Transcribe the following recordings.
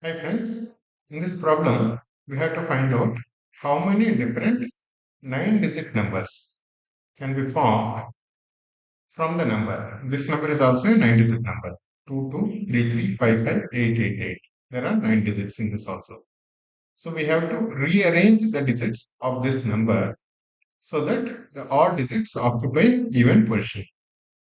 Hi friends, in this problem we have to find out how many different 9-digit numbers can be formed from the number. This number is also a 9-digit number. 2233558888. There are 9 digits in this also. So we have to rearrange the digits of this number so that the odd digits occupy even position.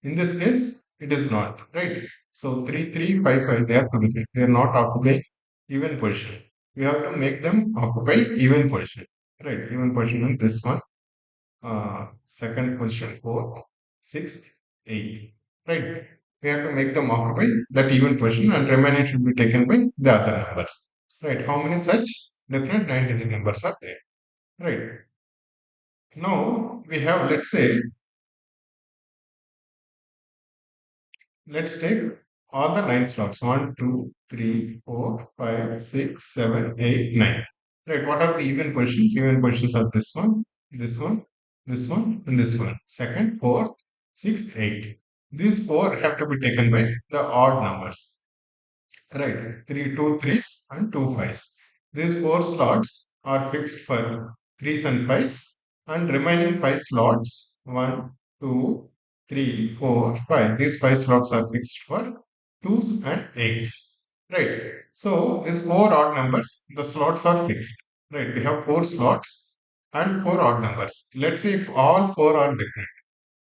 In this case, it is not, right? So 3355, they are together. They are not occupying even position. We have to make them occupy even position, right? Even position in this one, second position, fourth, sixth, eighth, right? We have to make them occupy that even position and remaining should be taken by the other numbers, right? How many such different 9-digit numbers are there, right? Now we have, let's take all the 9 slots 1, 2, 3, 4, 5, 6, 7, 8, 9. Right, what are the even positions? Even positions are this one, this one, this one, and this one. Second, fourth, sixth, eighth. These four have to be taken by the odd numbers. Right, three, two threes, and two fives. These four slots are fixed for threes and fives, and remaining five slots one, two, three, four, five. These five slots are fixed for twos and eights. Right. So these four odd numbers, the slots are fixed. Right. We have four slots and four odd numbers. Let's say if all four are different,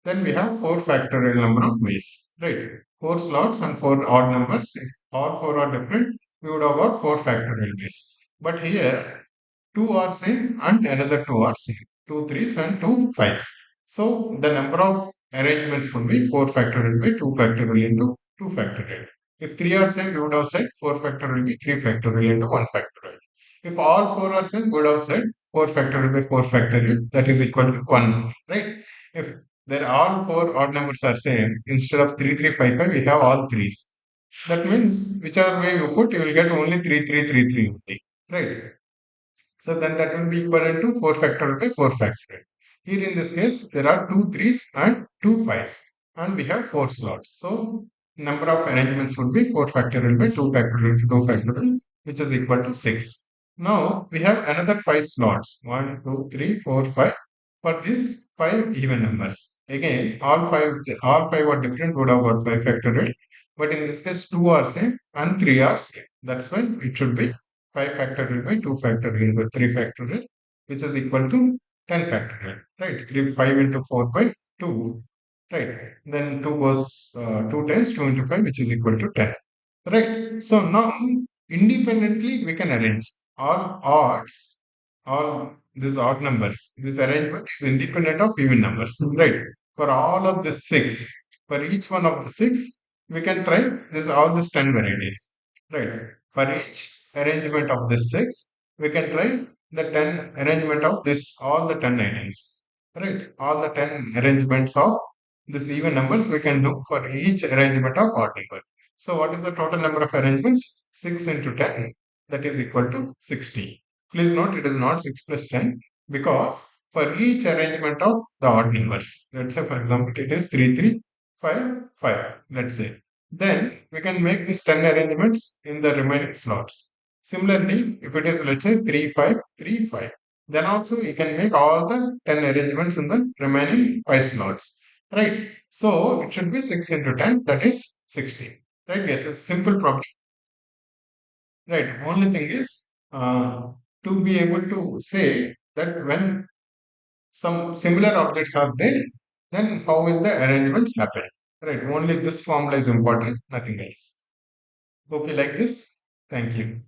then we have 4 factorial number of ways, right? 4 slots and 4 odd numbers. If all 4 are different, we would have got 4 factorial ways. But here, 2 are same and another 2 are same. 2 threes and 2 fives. So the number of arrangements would be 4 factorial by 2 factorial into 2 factorial. If 3 are same, we would have said 4 factorial by 3 factorial into 1 factorial. If all 4 are same, we would have said 4 factorial by 4 factorial, that is equal to 1, right? If there all four odd numbers are same, instead of 3355, we have all threes. That means whichever way you put, you will get only 3333 only, right? So then that will be equivalent to 4 factorial by 4 factorial. Here in this case, there are two threes and two fives, and we have four slots. So number of arrangements would be 4 factorial by 2 factorial to 2 factorial, which is equal to 6. Now we have another five slots, one, two, three, four, five, for these five even numbers. Again, all five are different, would have got 5 factorial, but in this case, two are same and three are same. That's why it should be 5 factorial by 2 factorial by 3 factorial, which is equal to 10 factorial, right? 3, 5 into 4 by 2, right? Then 2 goes 2 times 2 into 5, which is equal to 10, right? So now independently we can arrange all odds, all these odd numbers. This arrangement is independent of even numbers, right? For all of the six, for each one of the six, we can try this all these 10 varieties, right? For each arrangement of this six, we can try the 10 arrangement of this all the 10 items, right? All the 10 arrangements of this even numbers we can do for each arrangement of odd number. So what is the total number of arrangements? 6 into 10, that is equal to 60. Please note it is not 6 plus 10, because for each arrangement of the odd numbers, let's say for example it is 3 3 5 5, let's say, then we can make these 10 arrangements in the remaining slots. Similarly, if it is, let's say, 3 5 3 5, then also you can make all the 10 arrangements in the remaining 5 slots, right? So it should be 6 into 10, that is 60, right? Yes, a simple problem, right? Only thing is, to be able to say that when some similar objects are there, then how will the arrangements happen? Right, only this formula is important, nothing else. Hope you like this. Thank you.